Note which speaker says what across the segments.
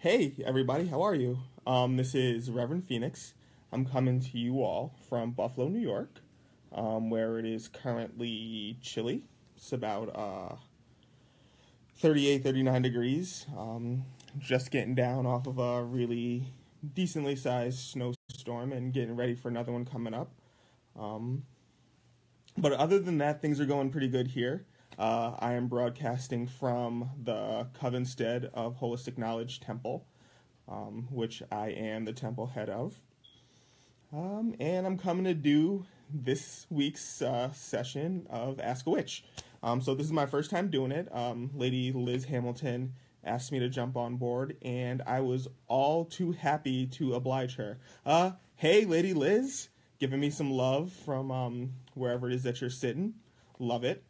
Speaker 1: Hey, everybody, how are you? This is Reverend Phoenix. I'm coming to you all from Buffalo, New York, where it is currently chilly. It's about 38, 39 degrees. Just getting down off of a really decently sized snowstorm and getting ready for another one coming up. But other than that, things are going pretty good here. I am broadcasting from the Covenstead of Holistic Knowledge Temple, which I am the temple head of. And I'm coming to do this week's session of Ask a Witch. So this is my first time doing it. Lady Liz Hamilton asked me to jump on board, and I was all too happy to oblige her. Hey, Lady Liz, giving me some love from wherever it is that you're sitting. Love it.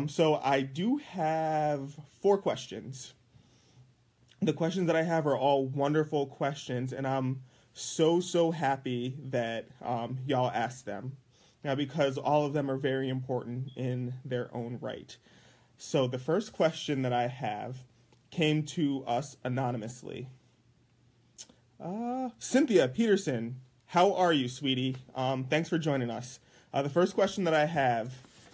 Speaker 1: So I do have 4 questions. The questions that I have are all wonderful questions, and I'm so happy that y'all asked them. Now, because all of them are very important in their own right. So the first question that I have came to us anonymously. Cynthia Peterson, how are you, sweetie? Thanks for joining us. The first question that I have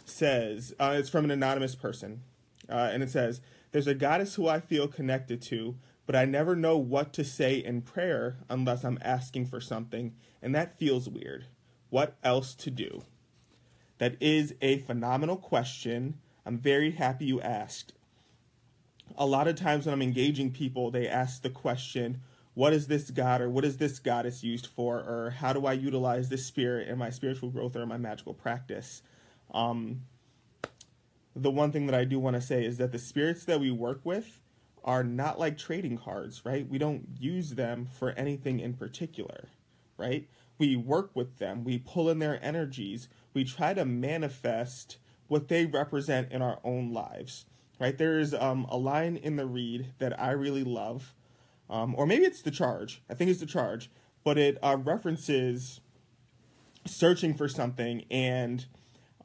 Speaker 1: says, it's from an anonymous person, and it says, there's a goddess who I feel connected to, but I never know what to say in prayer unless I'm asking for something, and that feels weird. What else to do? That is a phenomenal question. I'm very happy you asked. A lot of times when I'm engaging people, they ask the question, what is this god or what is this goddess used for, or how do I utilize this spirit in my spiritual growth or in my magical practice? The one thing that I do want to say is that the spirits that we work with are not like trading cards, right? We don't use them for anything in particular, right? We work with them. We pull in their energies. We try to manifest what they represent in our own lives, right? There's a line in the read that I really love, or maybe it's the charge. I think it's the charge, but it references searching for something and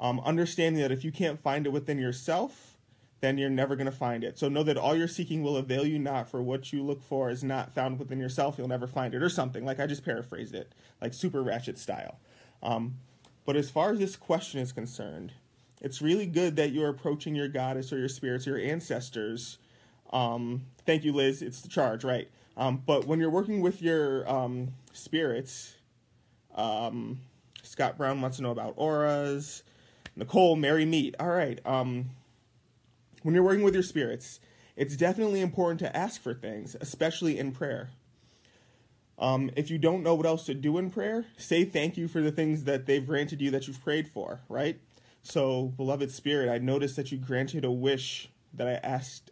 Speaker 1: understanding that if you can't find it within yourself, then you're never going to find it. So know that all you're seeking will avail you not, for what you look for is not found within yourself. You'll never find it, or something. Like, I just paraphrased it, like super ratchet style. But as far as this question is concerned, it's really good that you're approaching your goddess or your spirits or your ancestors. Thank you, Liz. It's the charge, right? But when you're working with your spirits, Scott Brown wants to know about auras. Nicole, Mary Meat. All right. When you're working with your spirits, it's definitely important to ask for things, especially in prayer. If you don't know what else to do in prayer, say thank you for the things that they've granted you that you've prayed for, right? So, beloved spirit, I noticed that you granted a wish that I asked.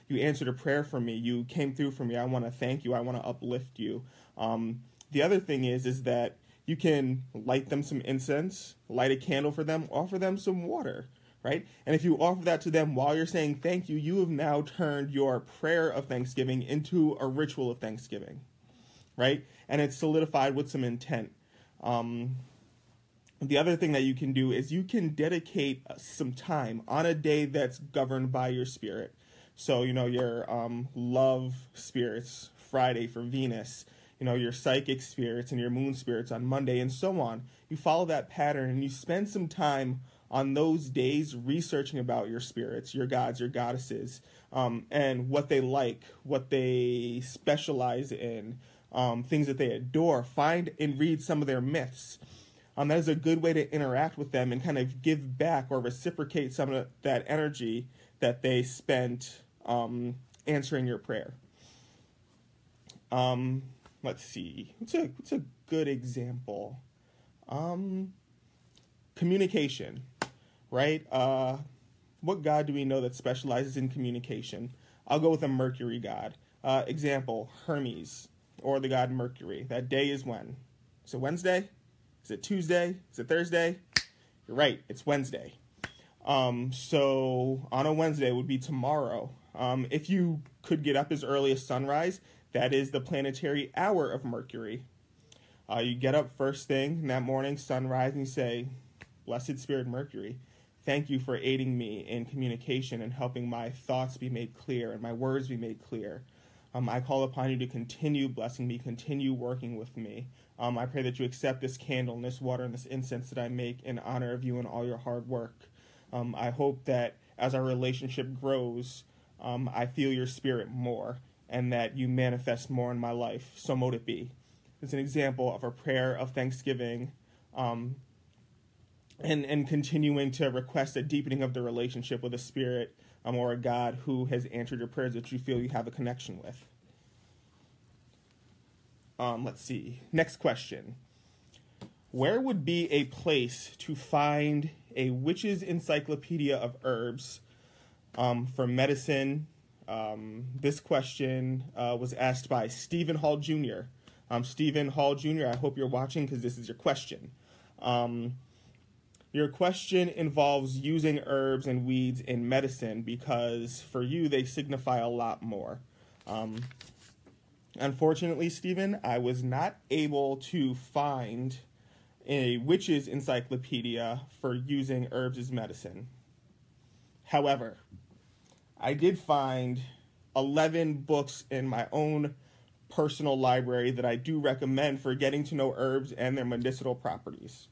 Speaker 1: You answered a prayer for me. You came through for me. I want to thank you. I want to uplift you. The other thing is that you can light them some incense, light a candle for them, offer them some water, right? And if you offer that to them while you're saying thank you, you have now turned your prayer of thanksgiving into a ritual of thanksgiving, right? And it's solidified with some intent. The other thing that you can do is you can dedicate some time on a day that's governed by your spirit. So, your love spirits, Friday for Venus, your psychic spirits and your moon spirits on Monday, and so on. You follow that pattern and you spend some time on those days researching about your spirits, your gods, your goddesses, and what they like, what they specialize in, things that they adore. Find and read some of their myths. That is a good way to interact with them and kind of give back or reciprocate some of that energy that they spent answering your prayer. Let's see. What's a good example? Communication, right? What god do we know that specializes in communication? I'll go with a Mercury god. Example, Hermes, or the god Mercury. That day is when? Is it Wednesday? Is it Tuesday? Is it Thursday? You're right, it's Wednesday. So on a Wednesday would be tomorrow. If you could get up as early as sunrise, that is the planetary hour of Mercury. You get up first thing in that morning, sunrise, and you say, Blessed Spirit Mercury, thank you for aiding me in communication and helping my thoughts be made clear and my words be made clear. I call upon you to continue blessing me, continue working with me. I pray that you accept this candle and this water and this incense that I make in honor of you and all your hard work. I hope that as our relationship grows, I feel your spirit more and that you manifest more in my life. So mote it be. It's an example of a prayer of thanksgiving and continuing to request a deepening of the relationship with a spirit or a God who has answered your prayers that you feel you have a connection with. Let's see. Next question. Where would be a place to find a witch's encyclopedia of herbs for medicine? This question was asked by Stephen Hall Jr. Stephen Hall Jr., I hope you're watching because this is your question. Your question involves using herbs and weeds in medicine because for you they signify a lot more. Unfortunately, Stephen, I was not able to find a witch's encyclopedia for using herbs as medicine. However, I did find 11 books in my own personal library that I do recommend for getting to know herbs and their medicinal properties.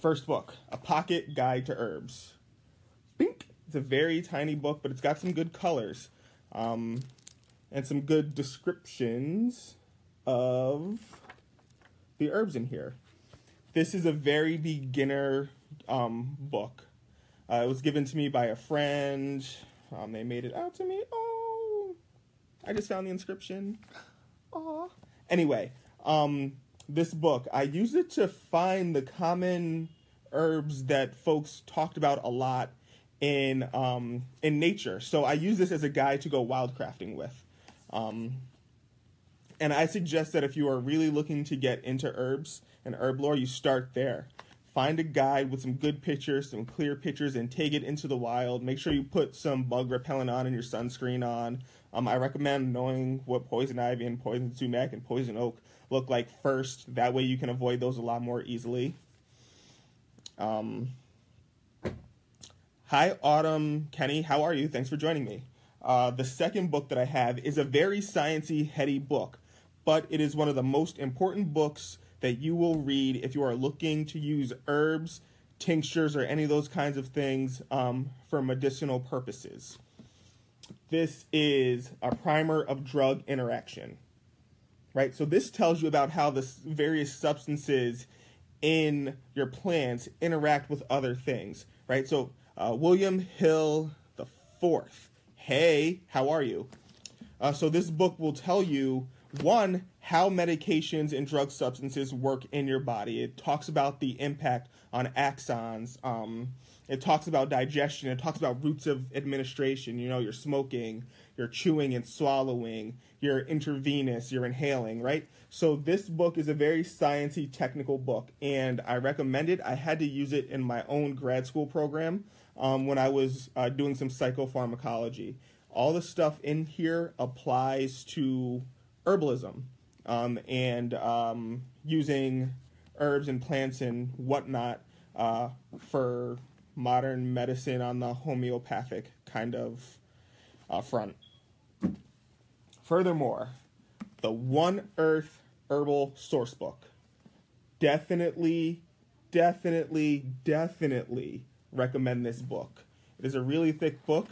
Speaker 1: First book, A Pocket Guide to Herbs. Bink! It's a very tiny book, but it's got some good colors and some good descriptions of the herbs in here. This is a very beginner book. It was given to me by a friend. They made it out to me. Oh, I just found the inscription. Aw. Anyway, this book, I used it to find the common herbs that folks talked about a lot in nature. So I use this as a guide to go wildcrafting with. And I suggest that if you are really looking to get into herbs and herb lore, you start there. Find a guide with some good pictures, some clear pictures, and take it into the wild. Make sure you put some bug repellent on and your sunscreen on. I recommend knowing what poison ivy and poison sumac and poison oak look like first. That way you can avoid those a lot more easily. Hi, Autumn, Kenny. How are you? Thanks for joining me. The second book that I have is a very sciencey, heady book, but it is one of the most important books that you will read if you are looking to use herbs, tinctures, or any of those kinds of things for medicinal purposes. This is a primer of drug interaction, right? So this tells you about how the various substances in your plants interact with other things, right? So William Hill IV. Hey, how are you? So this book will tell you, one, how medications and drug substances work in your body. It talks about the impact on axons. It talks about digestion. It talks about routes of administration. You know, you're smoking, you're chewing and swallowing, you're intravenous, you're inhaling, right? So this book is a very sciencey, technical book, and I recommend it. I had to use it in my own grad school program when I was doing some psychopharmacology. All the stuff in here applies to herbalism and using herbs and plants and whatnot for modern medicine on the homeopathic kind of front. Furthermore, the One Earth Herbal Sourcebook. Definitely recommend this book. It is a really thick book.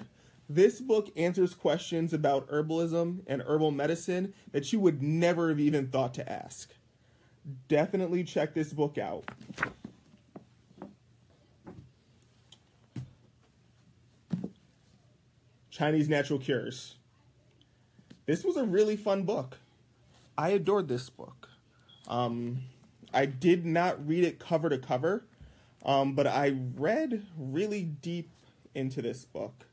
Speaker 1: This book answers questions about herbalism and herbal medicine that you would never have even thought to ask. Definitely check this book out. Chinese Natural Cures. This was a really fun book. I adored this book. I did not read it cover to cover, but I read really deep into this book.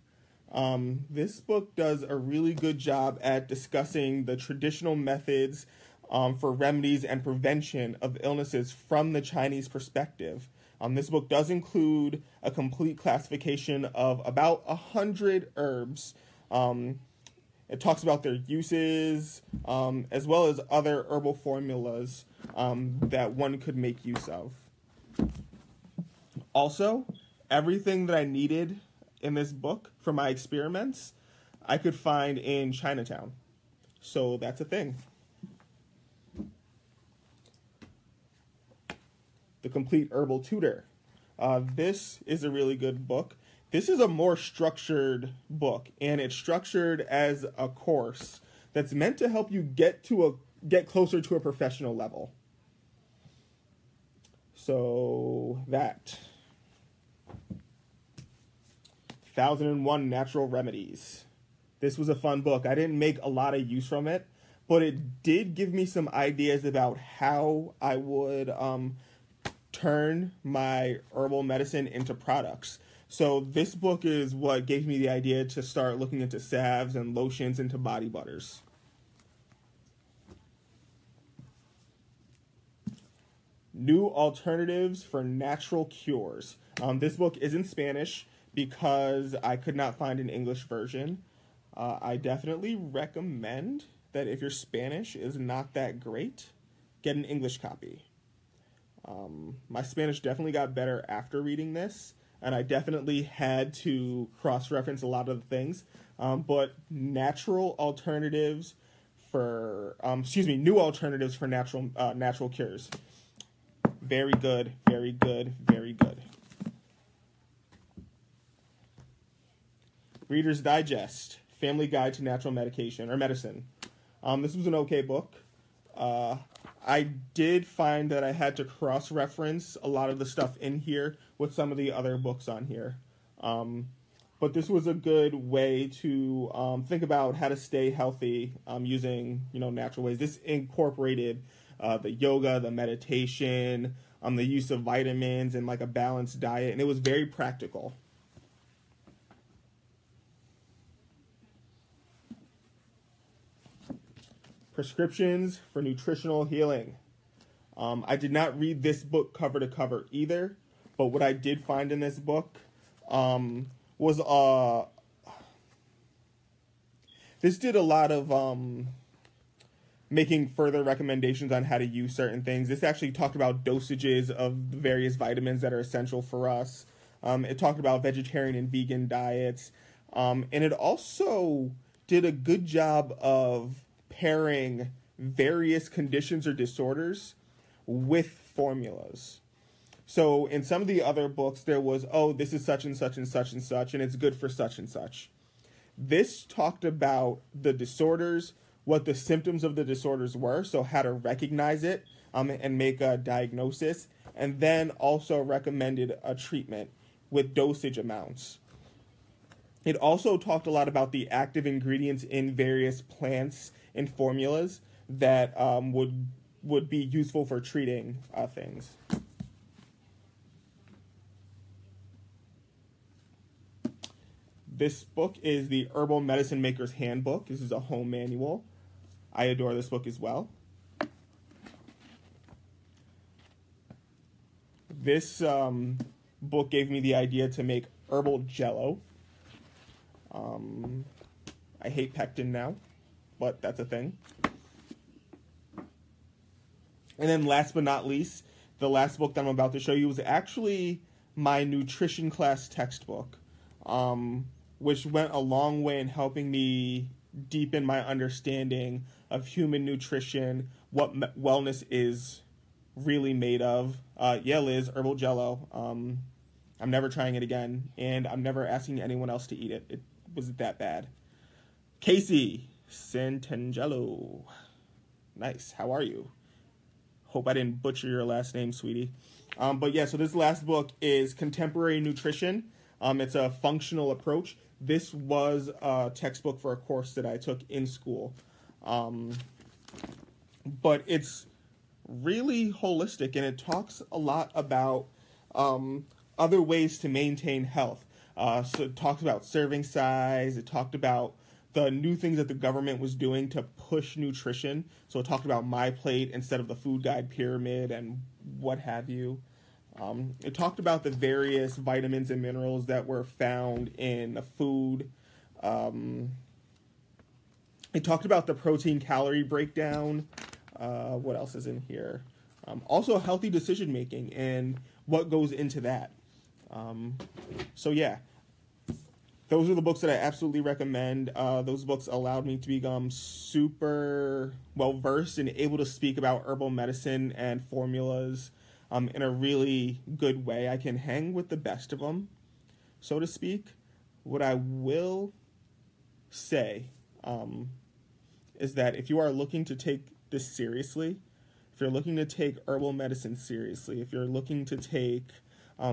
Speaker 1: This book does a really good job at discussing the traditional methods for remedies and prevention of illnesses from the Chinese perspective. This book does include a complete classification of about 100 herbs. It talks about their uses, as well as other herbal formulas that one could make use of. Also, everything that I needed in this book for my experiments, I could find in Chinatown. So that's a thing. The Complete Herbal Tutor. This is a really good book. This is a more structured book, and it's structured as a course that's meant to help you get closer to a professional level. So that 1001 Natural Remedies. This was a fun book. I didn't make a lot of use from it, but it did give me some ideas about how I would turn my herbal medicine into products. So this book is what gave me the idea to start looking into salves and lotions into body butters. New Alternatives for Natural Cures. This book is in Spanish because I could not find an English version. I definitely recommend that if your Spanish is not that great, get an English copy. My Spanish definitely got better after reading this, and I definitely had to cross-reference a lot of the things. But New Alternatives for Natural Cures. Very good, very good, very good. Reader's Digest, Family Guide to Natural Medication or Medicine. This was an okay book. I did find that I had to cross-reference a lot of the stuff in here with some of the other books on here. But this was a good way to think about how to stay healthy using natural ways. This incorporated the yoga, the meditation, the use of vitamins, and like a balanced diet, and it was very practical. Prescriptions for Nutritional Healing. I did not read this book cover to cover either, but what I did find in this book was this did a lot of making further recommendations on how to use certain things. This actually talked about dosages of the various vitamins that are essential for us. It talked about vegetarian and vegan diets. And it also did a good job of pairing various conditions or disorders with formulas. So in some of the other books, there was, this is such and such and such and such, and it's good for such and such. This talked about the disorders, what the symptoms of the disorders were, so how to recognize it and make a diagnosis, and then also recommended a treatment with dosage amounts. It also talked a lot about the active ingredients in various plants and formulas that would be useful for treating things. This book is the Herbal Medicine Maker's Handbook. This is a home manual. I adore this book as well. This book gave me the idea to make herbal jello. I hate pectin now, but that's a thing. And then last but not least, the last book that I'm about to show you was actually my nutrition class textbook, which went a long way in helping me deepen my understanding of human nutrition, what wellness is really made of. Yeah, Liz, herbal jello. I'm never trying it again, and I'm never asking anyone else to eat it. It wasn't that bad. Casey Santangelo. Nice. How are you? Hope I didn't butcher your last name, sweetie. But yeah, so this last book is Contemporary Nutrition. It's a functional approach. This was a textbook for a course that I took in school. But it's really holistic, and it talks a lot about other ways to maintain health. So it talks about serving size. It talked about the new things that the government was doing to push nutrition. So it talked about My Plate instead of the food guide pyramid and what have you. It talked about the various vitamins and minerals that were found in the food. It talked about the protein calorie breakdown. What else is in here? Also healthy decision making and what goes into that. So yeah, those are the books that I absolutely recommend. Those books allowed me to become super well versed and able to speak about herbal medicine and formulas in a really good way. I can hang with the best of them, so to speak. What I will say is that if you are looking to take this seriously, if you're looking to take herbal medicine seriously, if you're looking to take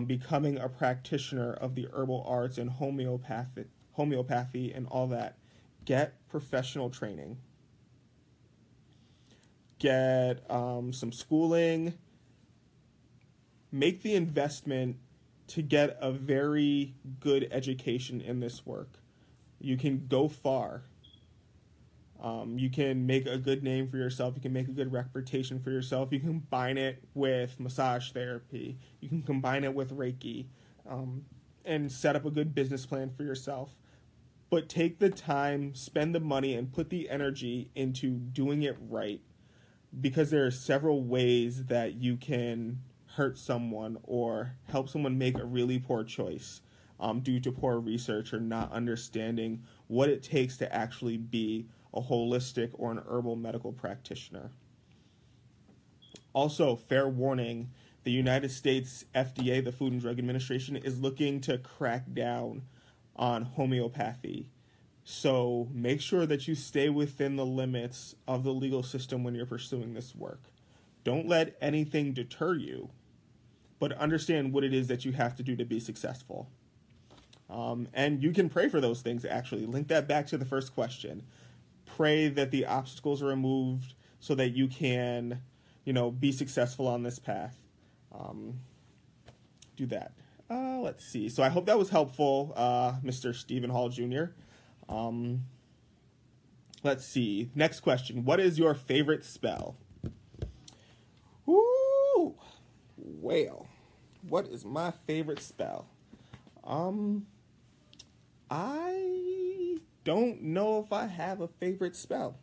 Speaker 1: becoming a practitioner of the herbal arts and homeopathy and all that, get professional training. Get some schooling. Make the investment to get a very good education in this work. You can go far. You can make a good name for yourself. You can make a good reputation for yourself. You can combine it with massage therapy. You can combine it with Reiki, and set up a good business plan for yourself. But take the time, spend the money, and put the energy into doing it right, because there are several ways that you can hurt someone or help someone make a really poor choice due to poor research or not understanding what it takes to actually be a holistic or an herbal medical practitioner. Also, fair warning, the United States FDA, the Food and Drug Administration, is looking to crack down on homeopathy. So make sure that you stay within the limits of the legal system when you're pursuing this work. Don't let anything deter you, but understand what it is that you have to do to be successful. And you can pray for those things, actually. Link that back to the first question. Pray that the obstacles are removed so that you can, be successful on this path. Do that. Let's see. So I hope that was helpful, Mr. Stephen Hall Jr. Let's see. Next question. What is your favorite spell? Ooh. Well, what is my favorite spell? I don't know if I have a favorite spell.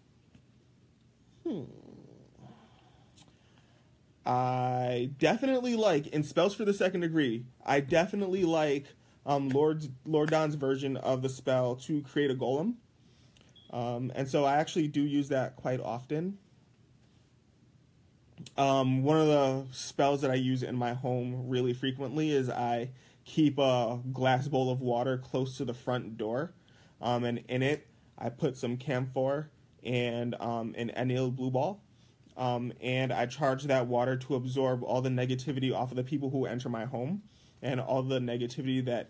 Speaker 1: I definitely like, in Spells for the Second Degree, I definitely like Lord Don's version of the spell to create a golem. And so I actually do use that quite often. One of the spells that I use in my home really frequently is I keep a glass bowl of water close to the front door. And in it, I put some camphor and an anil blue ball. And I charge that water to absorb all the negativity off of the people who enter my home and all the negativity that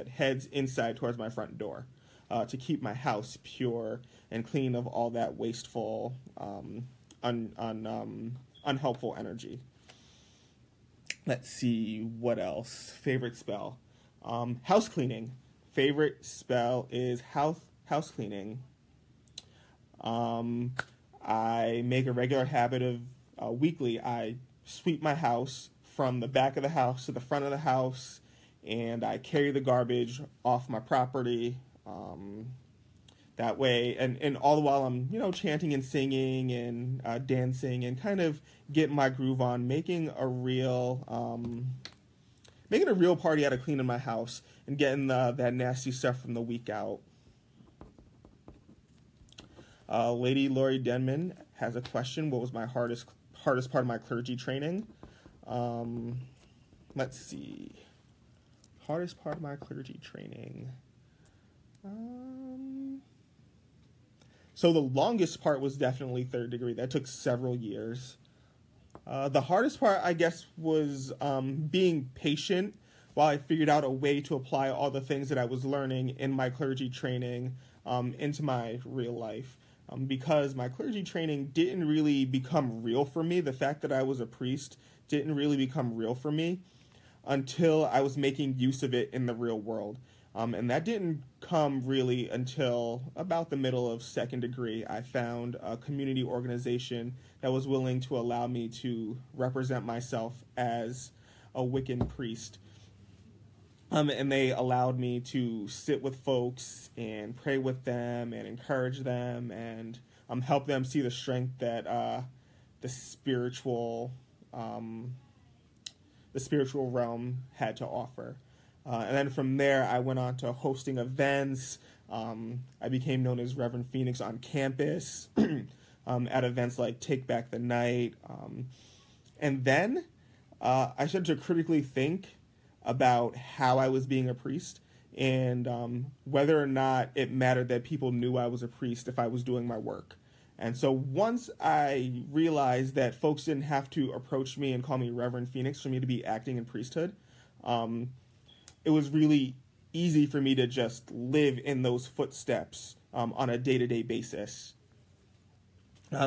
Speaker 1: heads inside towards my front door, to keep my house pure and clean of all that wasteful, unhelpful energy. Let's see, what else? Favorite spell. House cleaning. Favorite spell is house cleaning. I make a regular habit of weekly. I sweep my house from the back of the house to the front of the house, and I carry the garbage off my property. That way, and all the while I'm, chanting and singing and dancing and kind of getting my groove on, making a real party out of cleaning my house and getting that nasty stuff from the week out. Lady Lori Denman has a question. What was my hardest part of my clergy training? Let's see. Hardest part of my clergy training. So the longest part was definitely third degree. That took several years. The hardest part, I guess, was being patient while I figured out a way to apply all the things that I was learning in my clergy training into my real life. Because my clergy training didn't really become real for me. The fact that I was a priest didn't really become real for me until I was making use of it in the real world. And that didn't come really until about the middle of second degree. I found a community organization that was willing to allow me to represent myself as a Wiccan priest. And they allowed me to sit with folks and pray with them and encourage them and help them see the strength that the spiritual realm had to offer. And then from there, I went on to hosting events. I became known as Reverend Phoenix on campus at events like Take Back the Night. And then I started to critically think about how I was being a priest and whether or not it mattered that people knew I was a priest if I was doing my work. And so once I realized that folks didn't have to approach me and call me Reverend Phoenix for me to be acting in priesthood, it was really easy for me to just live in those footsteps on a day-to-day basis.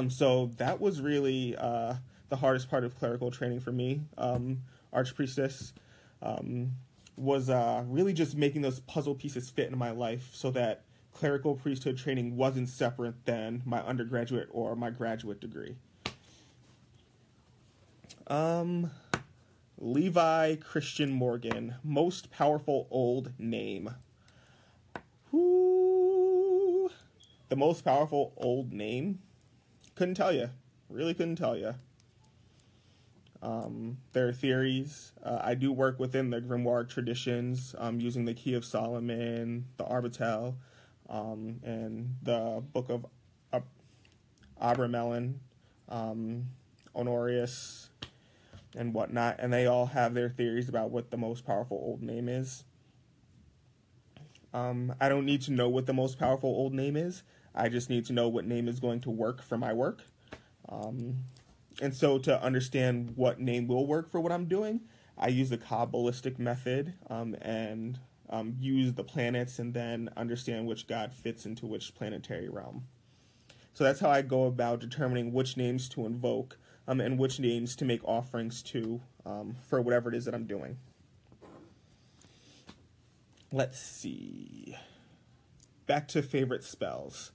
Speaker 1: So that was really the hardest part of clerical training for me, Archpriestess, was really just making those puzzle pieces fit in my life so that clerical priesthood training wasn't separate than my undergraduate or my graduate degree. Levi Christian Morgan, most powerful old name. Who? The most powerful old name? Couldn't tell you. Really couldn't tell you. There are theories. I do work within the grimoire traditions, using the Key of Solomon, the Arbatel, and the Book of Abramelin, Honorius, and whatnot, and they all have their theories about what the most powerful old name is. I don't need to know what the most powerful old name is. I just need to know what name is going to work for my work. And so to understand what name will work for what I'm doing, I use the Kabbalistic method and use the planets and then understand which god fits into which planetary realm. So that's how I go about determining which names to invoke and which names to make offerings to for whatever it is that I'm doing. Let's see. Back to favorite spells.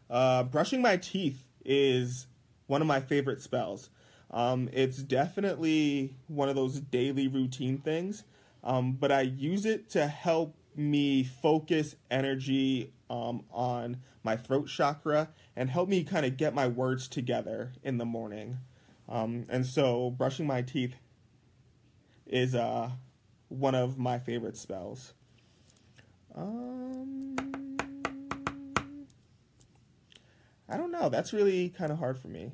Speaker 1: Brushing my teeth is one of my favorite spells. It's definitely one of those daily routine things, but I use it to help me focus energy on my throat chakra and help me kind of get my words together in the morning. And so brushing my teeth is one of my favorite spells. I don't know. That's really kind of hard for me.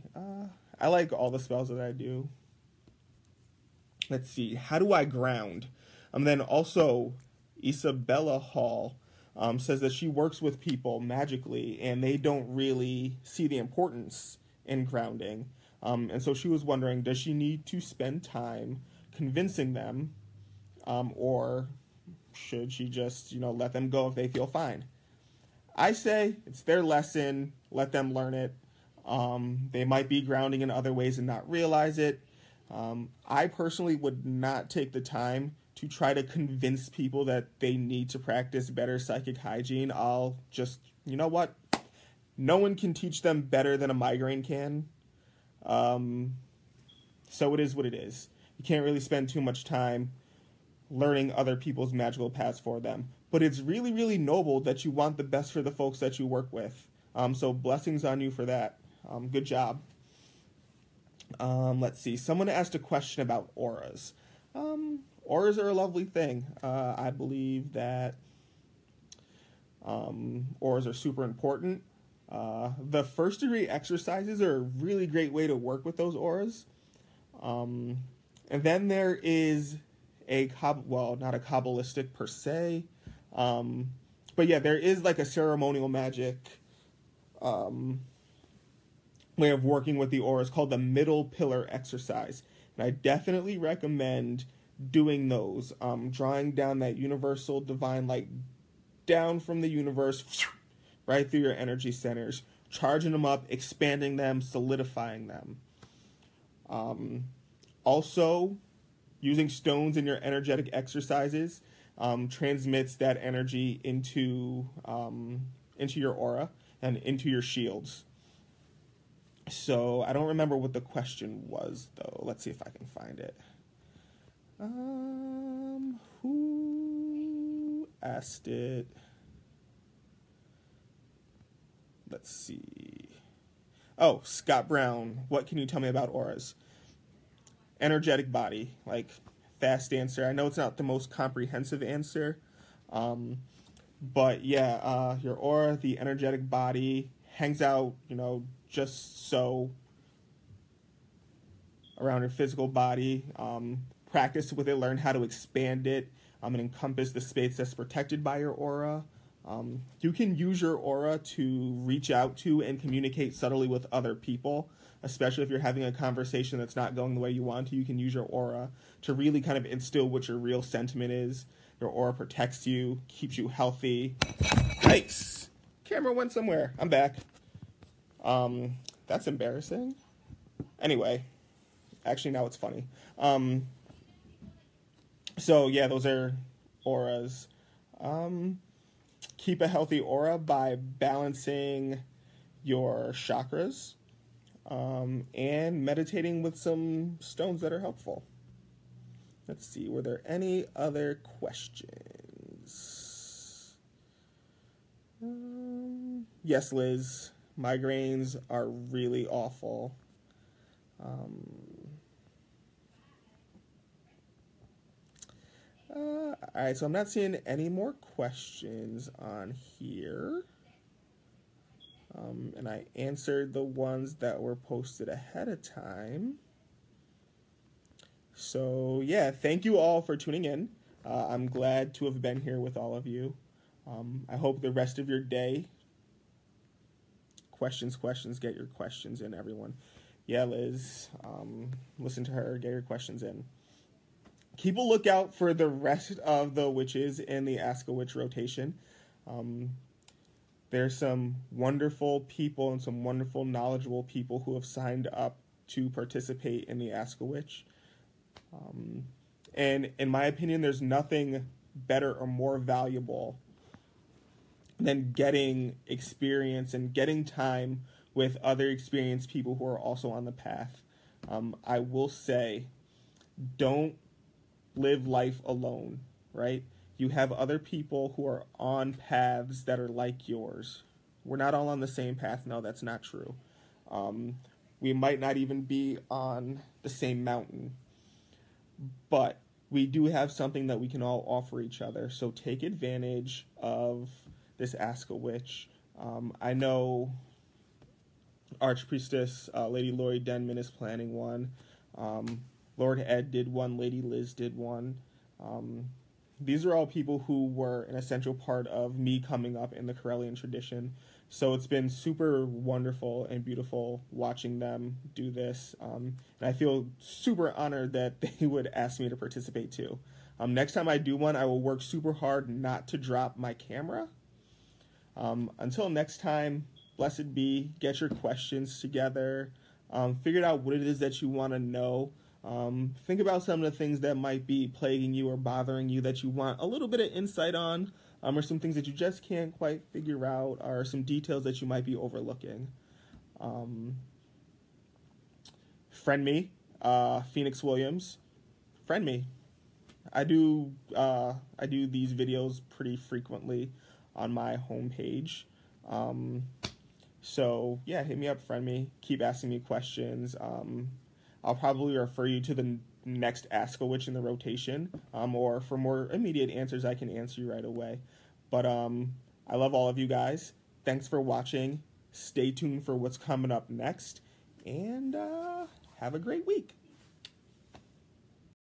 Speaker 1: I like all the spells that I do. Let's see. How do I ground? Then also, Isabella Hall says that she works with people magically, and they don't really see the importance in grounding. And so she was wondering, does she need to spend time convincing them, or should she just, let them go if they feel fine? I say it's their lesson. Let them learn it. They might be grounding in other ways and not realize it. I personally would not take the time to try to convince people that they need to practice better psychic hygiene. I'll just, no one can teach them better than a migraine can. So it is what it is. You can't really spend too much time learning other people's magical paths for them. But it's really, really noble that you want the best for the folks that you work with. So blessings on you for that. Good job. Let's see. Someone asked a question about auras. Auras are a lovely thing. I believe that auras are super important. The first degree exercises are a really great way to work with those auras. And then there is not a Kabbalistic per se, but yeah, there is like a ceremonial magic way of working with the auras called the middle pillar exercise. And I definitely recommend doing those, drawing down that universal divine light down from the universe right through your energy centers, charging them up, expanding them, solidifying them. Also, using stones in your energetic exercises transmits that energy into your aura and into your shields. So I don't remember what the question was, though. Let's see if I can find it. Who asked it? Let's see. Oh, Scott Brown. What can you tell me about auras? Energetic body. fast answer. I know it's not the most comprehensive answer, but yeah, your aura, the energetic body, hangs out, just so around your physical body. Practice with it, learn how to expand it, and encompass the space that's protected by your aura. You can use your aura to reach out to and communicate subtly with other people, especially if you're having a conversation that's not going the way you want to. You can use your aura to really kind of instill what your real sentiment is. Your aura protects you, keeps you healthy. Yikes! Camera went somewhere. I'm back. That's embarrassing. Anyway, actually now it's funny. So yeah, those are auras. Keep a healthy aura by balancing your chakras, and meditating with some stones that are helpful. Let's see, were there any other questions? Yes, Liz, migraines are really awful. All right, so I'm not seeing any more questions on here. And I answered the ones that were posted ahead of time. So yeah, thank you all for tuning in. I'm glad to have been here with all of you. I hope the rest of your day, questions, get your questions in, everyone. Yeah, Liz, listen to her, get your questions in. Keep a lookout for the rest of the witches in the Ask a Witch rotation. There's some wonderful people and some wonderful, knowledgeable people who have signed up to participate in the Ask a Witch. And in my opinion, there's nothing better or more valuable than getting experience and getting time with other experienced people who are also on the path. I will say, don't live life alone, right? You have other people who are on paths that are like yours. We're not all on the same path. No, that's not true. We might not even be on the same mountain, but we do have something that we can all offer each other. So take advantage of this Ask a Witch. I know Archpriestess Lady Lori Denman is planning one. Lord Ed did one. Lady Liz did one. These are all people who were an essential part of me coming up in the Correllian tradition. So it's been super wonderful and beautiful watching them do this. And I feel super honored that they would ask me to participate too. Next time I do one, I will work super hard not to drop my camera. Until next time, blessed be. Get your questions together. Figure out what it is that you want to know. Think about some of the things that might be plaguing you or bothering you that you want a little bit of insight on, or some things that you just can't quite figure out, or some details that you might be overlooking. Friend me, Phoenix Williams. Friend me. I do these videos pretty frequently on my homepage. So yeah, hit me up, friend me. Keep asking me questions. I'll probably refer you to the next Ask a Witch in the rotation, or for more immediate answers, I can answer you right away. But I love all of you guys. Thanks for watching. Stay tuned for what's coming up next, and have a great week.